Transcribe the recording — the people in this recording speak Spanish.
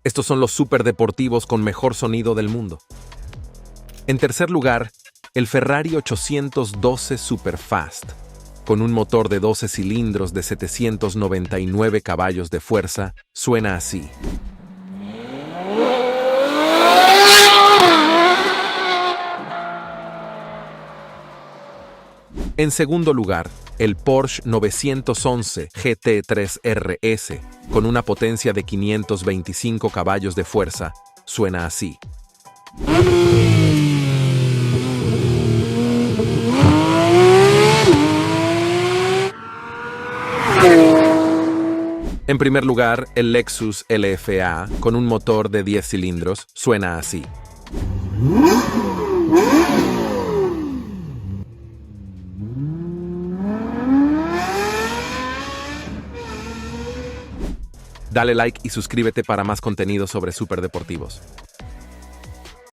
Estos son los superdeportivos con mejor sonido del mundo. En tercer lugar, el Ferrari 812 Superfast, con un motor de 12 cilindros de 799 caballos de fuerza, suena así. En segundo lugar, el Porsche 911 GT3 RS, con una potencia de 525 caballos de fuerza, suena así. En primer lugar, el Lexus LFA, con un motor de 10 cilindros, suena así. Dale like y suscríbete para más contenido sobre superdeportivos.